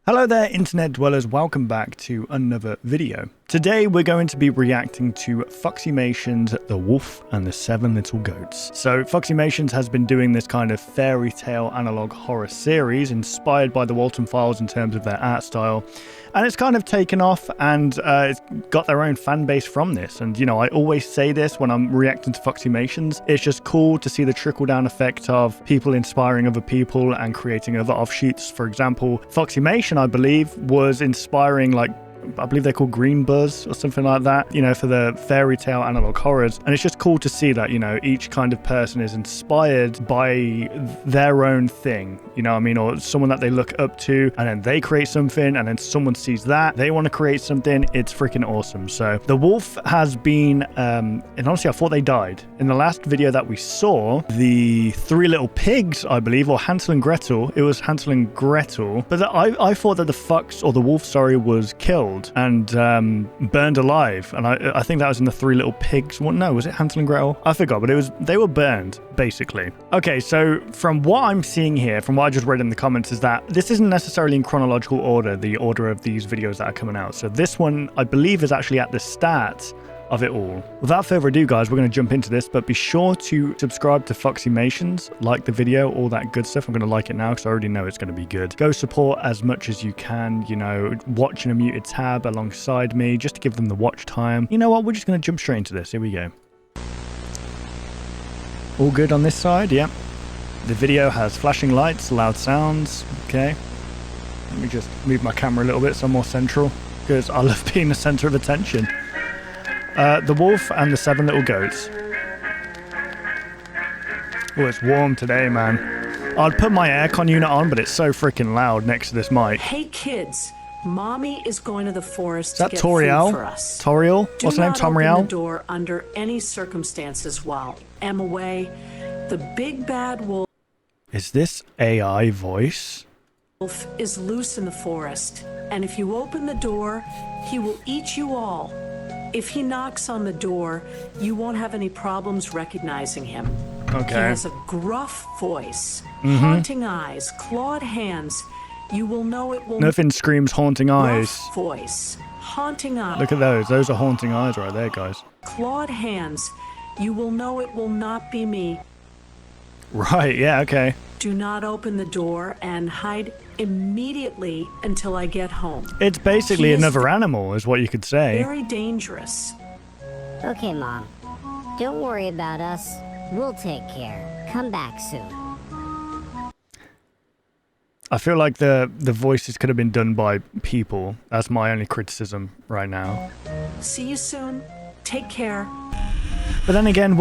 Hello there, internet dwellers, welcome back to another video. Today we're going to be reacting to Foxymation's The Wolf and the Seven Little Goats. So Foxymations has been doing this kind of fairy tale analog horror series inspired by the Walton Files in terms of their art style, and it's kind of taken off and it's got their own fan base from this. And you know, I always say this when I'm reacting to Foxymations, it's just cool to see the trickle down effect of people inspiring other people and creating other offshoots. For example, Foxymation, I believe, was inspiring, I believe they're called Green Buzz or something like that, you know, for the fairy tale analog horrors. And it's just cool to see that, you know, each kind of person is inspired by their own thing, you know what I mean, or someone that they look up to, and then they create something, and then someone sees that, they want to create something. It's freaking awesome. So the wolf has been, and honestly, I thought they died. In the last video that we saw, the three little pigs, I believe, or Hansel and Gretel, it was Hansel and Gretel, but I thought that the fox, or the wolf, sorry, was killed and burned alive, and I think that was in the Three Little Pigs. Well, no, was it Hansel and Gretel? I forgot, but they were burned basically. Okay, so from what I'm seeing here, from what I just read in the comments, is that this isn't necessarily in chronological order, the order of these videos that are coming out. So this one, I believe, is actually at the start of it all. Without further ado, guys, we're going to jump into this, but be sure to subscribe to Foxymations, like the video, all that good stuff. I'm going to like it now because I already know it's going to be good. Go support as much as you can, you know, watch in a muted tab alongside me, just to give them the watch time. You know what, we're just going to jump straight into this. Here we go. All good on this side, yep. The video has flashing lights, loud sounds, okay. Let me just move my camera a little bit so I'm more central, because I love being the center of attention. The Wolf and the Seven Little Goats. Oh, it's warm today, man. I'd put my aircon unit on, but it's so freaking loud next to this mic. Hey kids, Mommy is going to the forest to get Toriel? food for us. Toriel? What's her name? Do not open Tomriel? the door under any circumstances while I'm away. The big bad wolf Is this AI voice? is loose in the forest, and if you open the door, he will eat you all. If he knocks on the door, you won't have any problems recognizing him. Okay. He has a gruff voice, haunting eyes, clawed hands. You will know it will. Nothing screams haunting eyes. Gruff voice, haunting eyes. Look at those. Those are haunting eyes right there, guys. Clawed hands. You will know it will not be me. Right, yeah, okay. Do not open the door and hide immediately until I get home. It's basically another animal, is what you could say. Very dangerous. Okay, Mom. Don't worry about us. We'll take care. Come back soon. I feel like the voices could have been done by people. That's my only criticism right now. See you soon. Take care. But then again,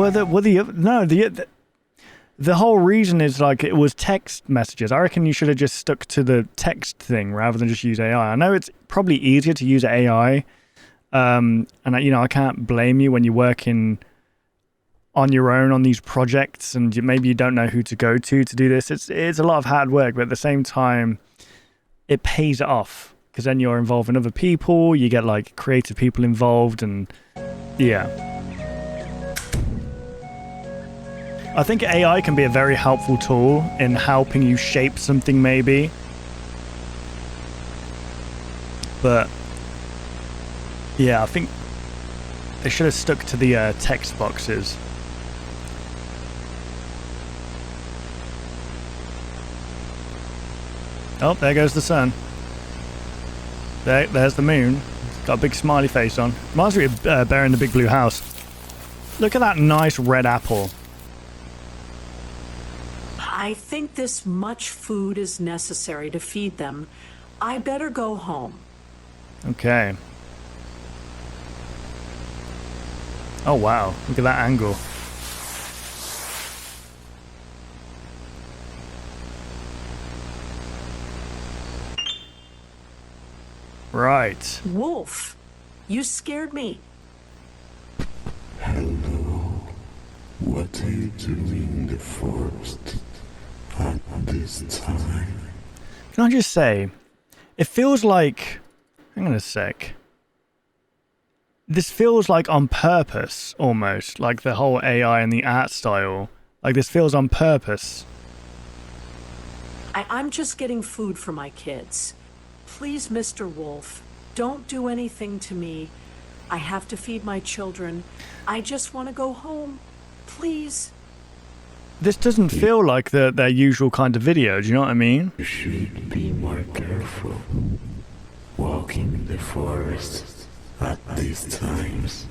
the whole reason is like it was text messages. I reckon you should have just stuck to the text thing rather than just use AI. I know it's probably easier to use AI, and you know, I can't blame you when you're working on your own on these projects and maybe you don't know who to go to do this. It's a lot of hard work, but at the same time, it pays off because then you're involving other people. You get like creative people involved, and yeah. I think AI can be a very helpful tool in helping you shape something maybe. But yeah, I think they should have stuck to the text boxes. Oh, there goes the sun. There's the moon. Got a big smiley face on. Reminds me of Bear in the Big Blue House. Look at that nice red apple. I think this much food is necessary to feed them. I better go home. Okay. Oh wow, look at that angle. Right. Wolf, you scared me. Hello. What are you doing in the forest at this time? Can I just say, it feels like... Hang on a sec. This feels like on purpose, almost. Like the whole AI and the art style. Like this feels on purpose. I'm just getting food for my kids. Please, Mr. Wolf, don't do anything to me. I have to feed my children. I just want to go home. Please. This doesn't feel like their usual kind of video, do you know what I mean? You should be more careful. Walking in the forest at these times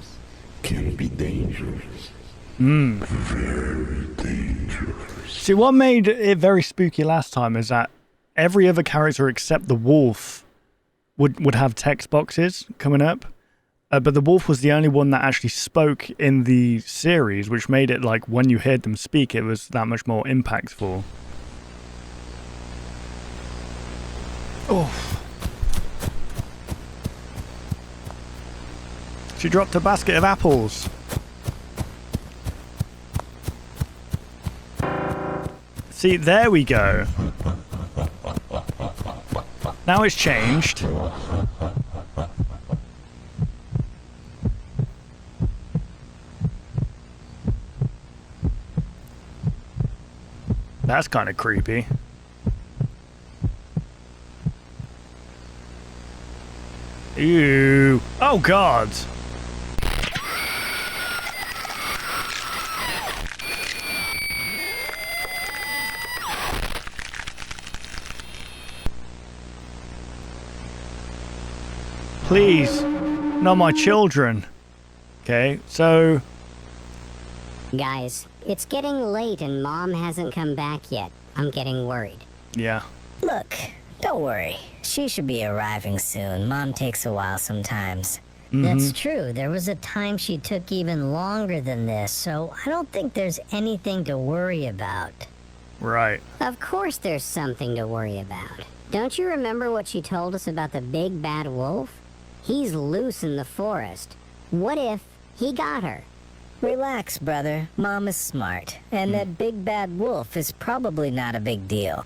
can be dangerous. Very dangerous. See, what made it very spooky last time is that every other character except the wolf would have text boxes coming up. But the wolf was the only one that actually spoke in the series, which made it like when you heard them speak, it was that much more impactful. Oh. She dropped a basket of apples. See, there we go. Now it's changed. That's kind of creepy. Ew. Oh, God. Please, not my children. Okay, so... Guys, it's getting late and Mom hasn't come back yet. I'm getting worried. Yeah. Look, don't worry. She should be arriving soon. Mom takes a while sometimes. That's true. There was a time she took even longer than this, so I don't think there's anything to worry about. Right. Of course there's something to worry about. Don't you remember what she told us about the big bad wolf? He's loose in the forest. What if he got her? Relax, brother. Mom is smart. And that big bad wolf is probably not a big deal.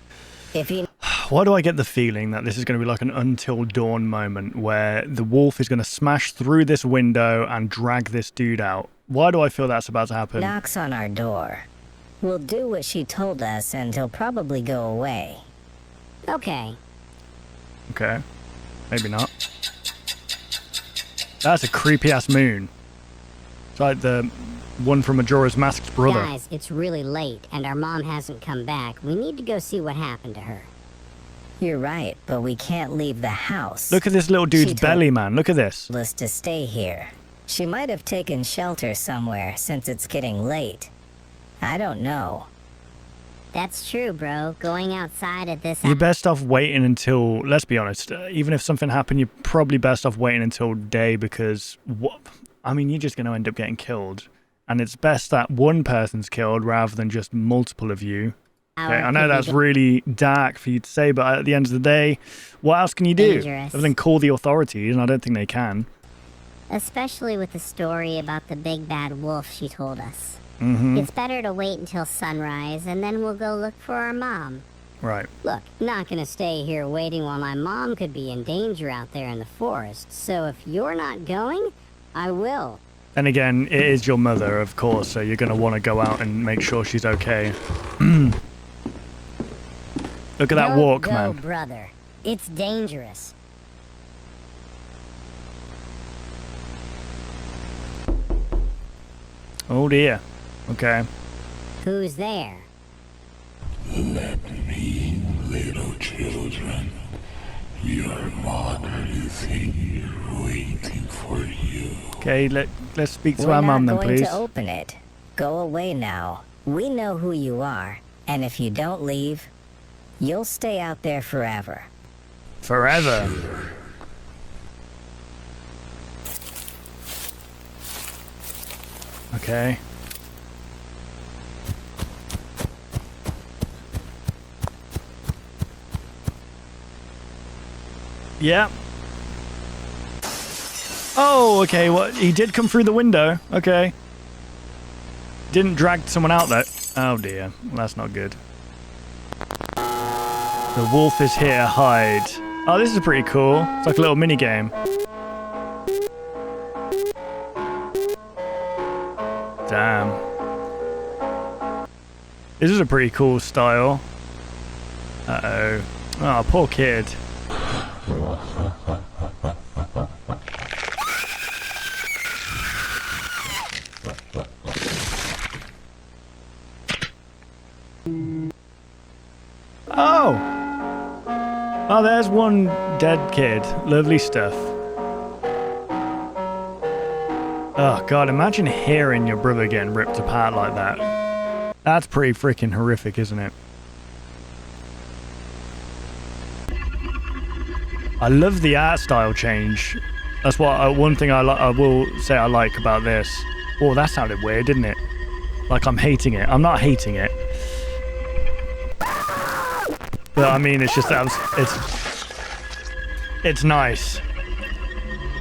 If he... Why do I get the feeling that this is going to be like an Until Dawn moment where the wolf is going to smash through this window and drag this dude out? Why do I feel that's about to happen? knocks on our door, we'll do what she told us and he'll probably go away. Okay. Okay. Maybe not. That's a creepy-ass moon. It's like the one from Majora's Mask's brother. Guys, it's really late and our mom hasn't come back. We need to go see what happened to her. You're right, but we can't leave the house. Look at this little dude's She told belly, man. Look at this. us to stay here. She might have taken shelter somewhere since it's getting late. I don't know. That's true, bro. Going outside at this You're best off waiting until, let's be honest, even if something happened, you're probably best off waiting until day because, I mean, you're just going to end up getting killed. And it's best that one person's killed rather than just multiple of you. Okay, I know that's really dark for you to say, but at the end of the day, what else can you do? Dangerous. Other than call the authorities, and I don't think they can. Especially with the story about the big bad wolf she told us. Mm-hmm. It's better to wait until sunrise and then we'll go look for our mom. Right. Look, not gonna stay here waiting while my mom could be in danger out there in the forest. So if you're not going, I will. And again, it is your mother, of course, so you're going to want to go out and make sure she's okay. Look at that Don't walk, go, man. brother. It's dangerous. Oh dear. Okay. Who's there? Let me, little children. Your mother is here waiting for you. Okay, let's speak to We're our not mum then, going please. to open it. Go away now. We know who you are, and if you don't leave, you'll stay out there forever. Forever. Okay. Yeah. Oh, okay. Well, he did come through the window. Okay. Didn't drag someone out though. Oh dear. Well, that's not good. The wolf is here. Hide. Oh, this is pretty cool. It's like a little mini game. Damn. This is a pretty cool style. Uh-oh. Oh, poor kid. Oh, there's one dead kid. Lovely stuff. Oh, God, imagine hearing your brother getting ripped apart like that. That's pretty freaking horrific, isn't it? I love the art style change. That's what one thing I will say I like about this. Oh, that sounded weird, didn't it? Like I'm hating it. I'm not hating it. But I mean, it's just that it's nice.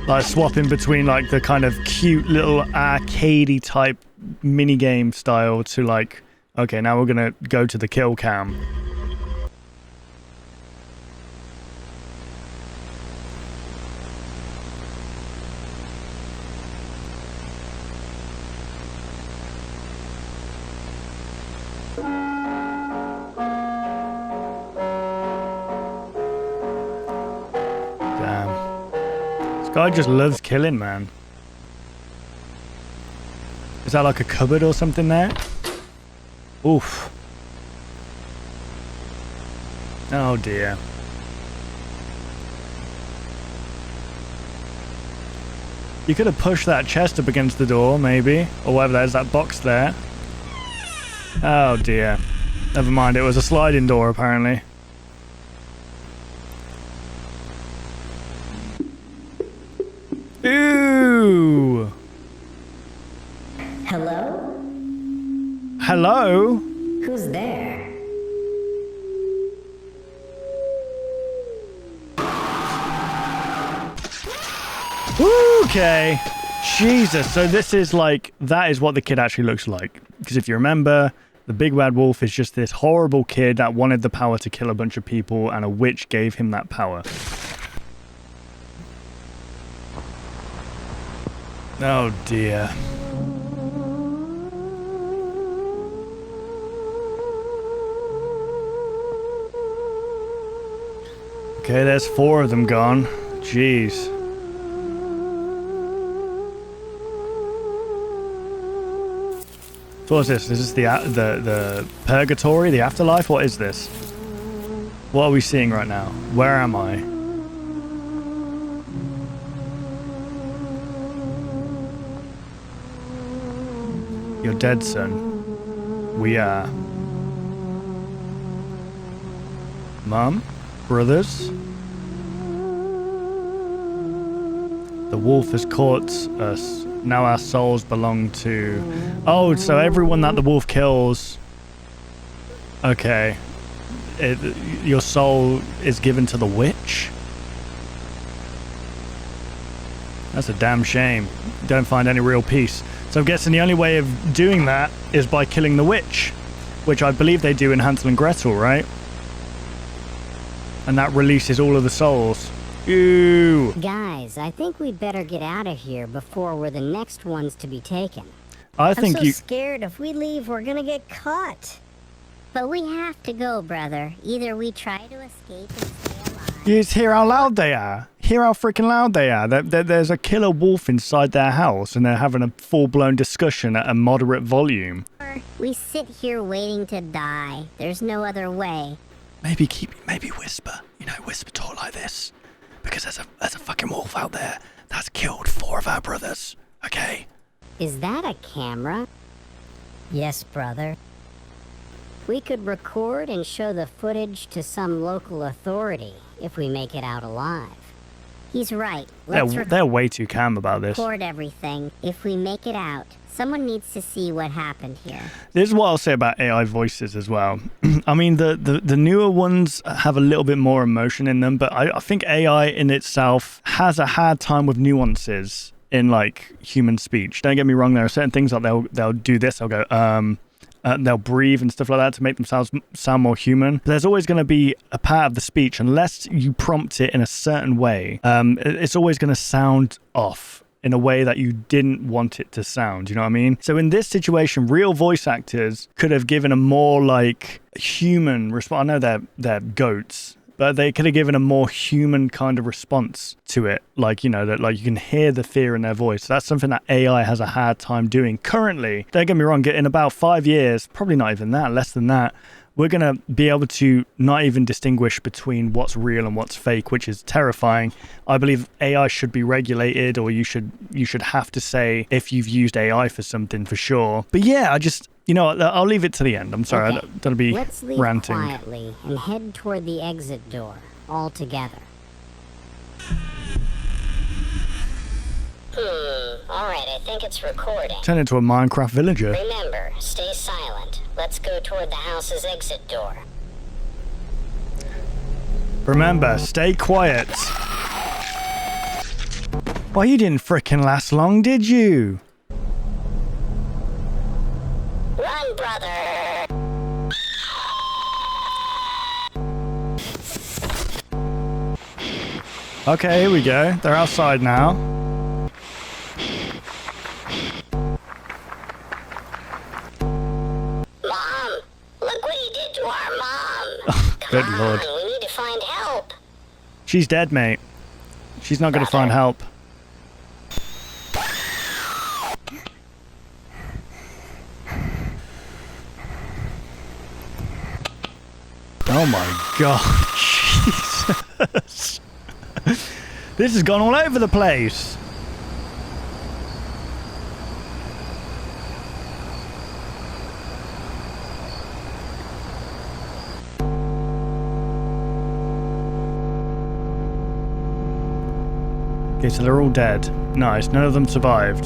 Like swapping between like the kind of cute little arcadey type minigame style to like, okay, now we're gonna go to the kill cam. Guy just loves killing, man. Is that like a cupboard or something there? Oof. Oh dear. You could have pushed that chest up against the door, maybe. Or whatever, there's that box there. Oh dear. Never mind, it was a sliding door apparently. Ooh. Hello? Hello? Who's there? Okay. Jesus. So this is like, that is what the kid actually looks like. Because if you remember, the big bad wolf is just this horrible kid that wanted the power to kill a bunch of people, and a witch gave him that power. Oh dear. Okay, there's 4 of them gone. Jeez. So what's this? This is the purgatory, the afterlife? What is this? What are we seeing right now? Where am I? You're dead, son. We are. Mom? Brothers? The wolf has caught us. Now our souls belong to... Oh, so everyone that the wolf kills... Okay. Your soul is given to the witch? That's a damn shame. Don't find any real peace. So I'm guessing the only way of doing that is by killing the witch, which I believe they do in Hansel and Gretel, right? And that releases all of the souls. Ew. Guys, I think we'd better get out of here before we're the next ones to be taken. I think I'm so scared if we leave, we're gonna get caught. But we have to go, brother. Either we try to escape and stay alive. You just hear how loud they are. Hear how freaking loud they are. There's a killer wolf inside their house, and they're having a full-blown discussion at a moderate volume. We sit here waiting to die. There's no other way. Maybe whisper. You know, whisper talk like this. Because there's a fucking wolf out there that's killed 4 of our brothers. Okay? Is that a camera? Yes, brother. We could record and show the footage to some local authority if we make it out alive. He's right. They're way too calm about this. Record everything. If we make it out, someone needs to see what happened here. This is what I'll say about AI voices as well. I mean, the newer ones have a little bit more emotion in them, but I think AI in itself has a hard time with nuances in like human speech. Don't get me wrong, there are certain things that they'll do this, they'll go, they'll breathe and stuff like that to make themselves sound more human. But there's always going to be a part of the speech, unless you prompt it in a certain way, it's always going to sound off in a way that you didn't want it to sound, you know what I mean? So in this situation, real voice actors could have given a more like human response. I know they're goats, but they could have given a more human kind of response to it. Like, you know, that like you can hear the fear in their voice. That's something that AI has a hard time doing currently. Don't get me wrong, in about 5 years, probably not even that, less than that, we're going to be able to not even distinguish between what's real and what's fake, which is terrifying. I believe AI should be regulated, or you should have to say if you've used AI for something for sure. But yeah, I just, I'll leave it to the end. I'm sorry, Okay. I don't be Let's leave ranting. quietly and head toward the exit door, all together. Alright, I think it's recording. Turn into a Minecraft villager. Remember, stay silent. Let's go toward the house's exit door. Remember, stay quiet. Well, you didn't frickin' last long, did you? Run, brother! Okay, here we go. They're outside now. Mom! Look what he did to our mom! Good Come lord. on, we need to find help! She's dead, mate. She's not gonna find help. Oh my god. Jesus. This has gone all over the place. Okay, so they're all dead. Nice, none of them survived.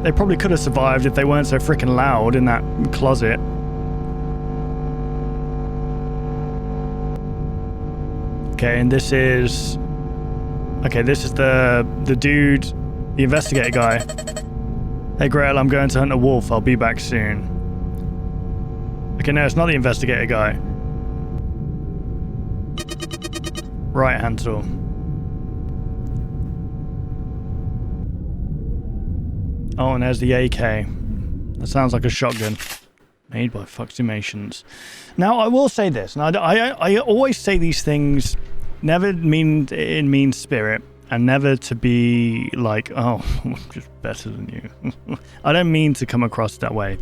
They probably could have survived if they weren't so freaking loud in that closet. Okay, and this is... Okay, this is the dude, the investigator guy. Hey Grail, I'm going to hunt a wolf. I'll be back soon. Okay, no, it's not the investigator guy. Right hand tool. Oh, and there's the AK. That sounds like a shotgun. Made by Foxymations. Now, I will say this, and I always say these things, never mean in mean spirit, and never to be like, oh, I'm just better than you. I don't mean to come across that way.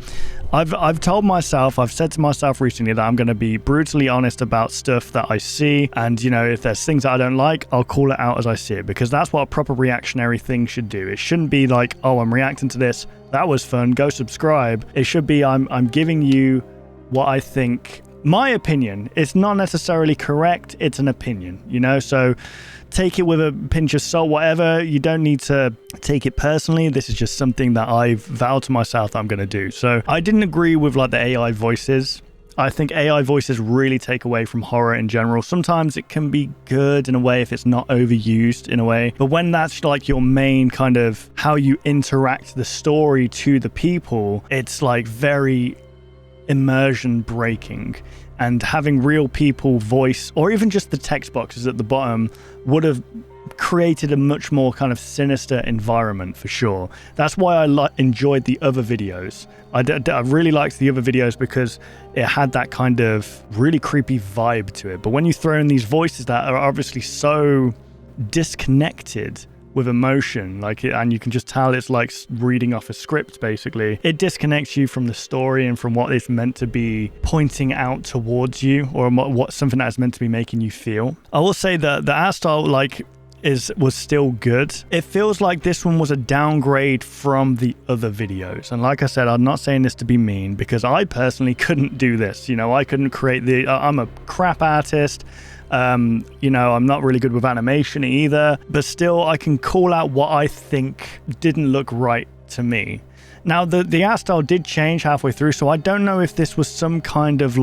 I've told myself, I've said to myself recently that I'm going to be brutally honest about stuff that I see, and if there's things that I don't like, I'll call it out as I see it, because that's what a proper reactionary thing should do. It shouldn't be like, oh, I'm reacting to this, that was fun, go subscribe. It should be, I'm giving you what I think, my opinion. It's not necessarily correct, it's an opinion, so take it with a pinch of salt, whatever. You don't need to take it personally. This is just something that I've vowed to myself that I'm going to do. So I didn't agree with like the AI voices. I think AI voices really take away from horror in general. Sometimes it can be good in a way if it's not overused in a way. But when that's like your main kind of how you interact the story to the people, it's like very immersion breaking. And having real people voice, or even just the text boxes at the bottom, would have created a much more kind of sinister environment for sure. That's why I enjoyed the other videos. I really liked the other videos because it had that kind of really creepy vibe to it. But when you throw in these voices that are obviously so disconnected with emotion, and you can just tell it's like reading off a script basically, it disconnects you from the story and from what it's meant to be pointing out towards you, or what something that is meant to be making you feel. I will say that the art style was still good. It feels like this one was a downgrade from the other videos, and like I said, I'm not saying this to be mean, because I personally couldn't do this. I couldn't create I'm a crap artist. I'm not really good with animation either, but still I can call out what I think didn't look right to me. Now, the art style did change halfway through, so I don't know if this was some kind of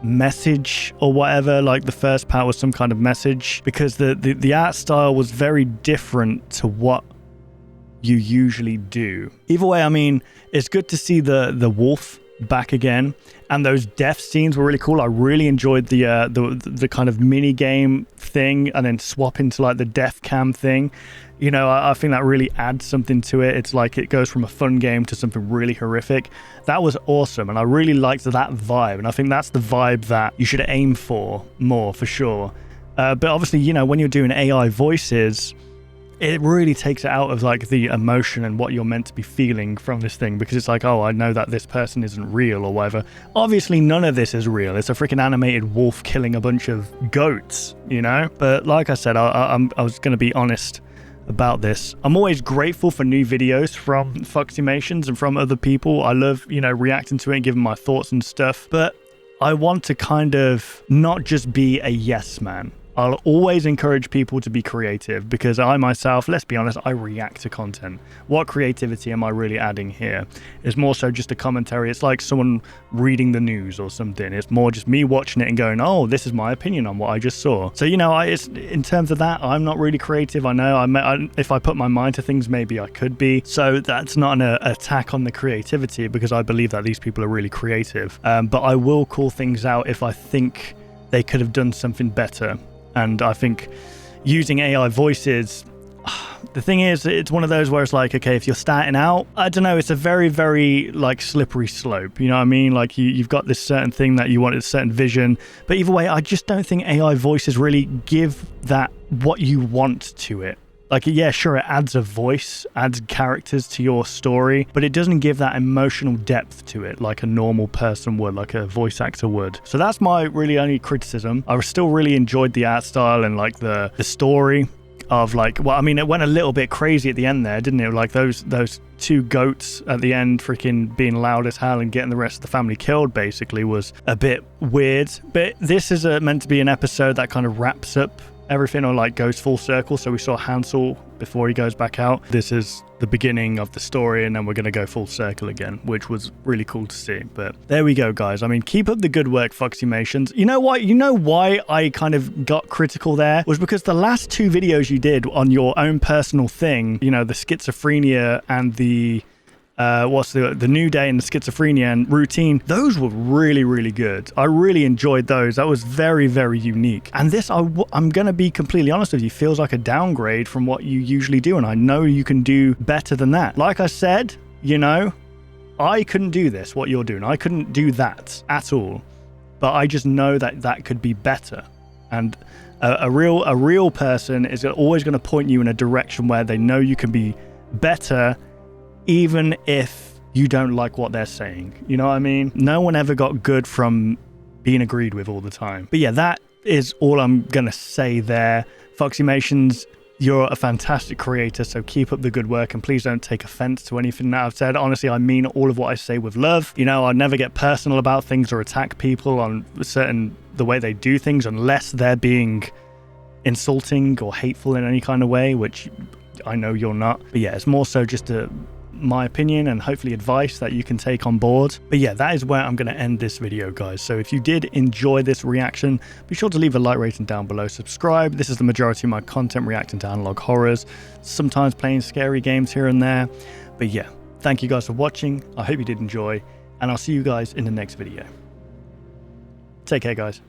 message or whatever, like the first part was some kind of message, because the art style was very different to what you usually do. Either way, I mean, it's good to see the wolf back again, and those death scenes were really cool. I really enjoyed the kind of mini game thing, and then swap into like the death cam thing. I think that really adds something to it. It's like it goes from a fun game to something really horrific. That was awesome, and I really liked that vibe, and I think that's the vibe that you should aim for more, for sure. But obviously, when you're doing AI voices, it really takes it out of like the emotion and what you're meant to be feeling from this thing, because it's like, oh, I know that this person isn't real or whatever. Obviously none of this is real. It's a freaking animated wolf killing a bunch of goats, you know? But like I said, I was going to be honest about this. I'm always grateful for new videos from Foxymations and from other people. I love, you know, reacting to it and giving my thoughts and stuff, but I want to kind of not just be a yes man. I'll always encourage people to be creative, because I myself, let's be honest, I react to content. What creativity am I really adding here? It's more so just a commentary. It's like someone reading the news or something. It's more just me watching it and going, oh, this is my opinion on what I just saw. So, you know, it's, in terms of that, I'm not really creative. I know if I put my mind to things, maybe I could be. So that's not an attack on the creativity, because I believe that these people are really creative. But I will call things out if I think they could have done something better. And I think using AI voices, the thing is, it's one of those where it's like, okay, if you're starting out, I don't know, it's a very, very like slippery slope. You know what I mean? Like you've got this certain thing that you want, a certain vision. But either way, I just don't think AI voices really give that what you want to it. Like, yeah, sure, it adds a voice, adds characters to your story, but it doesn't give that emotional depth to it like a normal person would, like a voice actor would. So that's my really only criticism. I still really enjoyed the art style and like the story of like, well, I mean, it went a little bit crazy at the end there, didn't it? Like those two goats at the end freaking being loud as hell and getting the rest of the family killed basically was a bit weird. But this is meant to be an episode that kind of wraps up everything, or like goes full circle. So we saw Hansel before he goes back out. This is the beginning of the story, and then we're going to go full circle again, which was really cool to see. But there we go, guys. I mean, keep up the good work, Foxymations. You know what? You know why I kind of got critical there was because the last two videos you did on your own personal thing, you know, the schizophrenia and the what's the new day and the schizophrenia and routine, those were really, really good. I really enjoyed those. That was very, very unique. And this, I'm going to be completely honest with you, feels like a downgrade from what you usually do. And I know you can do better than that. Like I said, you know, I couldn't do this, what you're doing. I couldn't do that at all. But I just know that that could be better. And a real person is always going to point you in a direction where they know you can be better, even if you don't like what they're saying. You know what I mean? No one ever got good from being agreed with all the time. But yeah, that is all I'm going to say there. Foxymations, you're a fantastic creator, so keep up the good work, and please don't take offense to anything that I've said. Honestly, I mean all of what I say with love. You know, I never get personal about things or attack people on the way they do things, unless they're being insulting or hateful in any kind of way, which I know you're not. But yeah, it's more so just my opinion and hopefully advice that you can take on board. But yeah, that is where I'm going to end this video, guys. So if you did enjoy this reaction, be sure to leave a like rating down below, subscribe. This is the majority of my content, reacting to analog horrors, sometimes playing scary games here and there. But yeah, thank you guys for watching. I hope you did enjoy, and I'll see you guys in the next video. Take care, guys.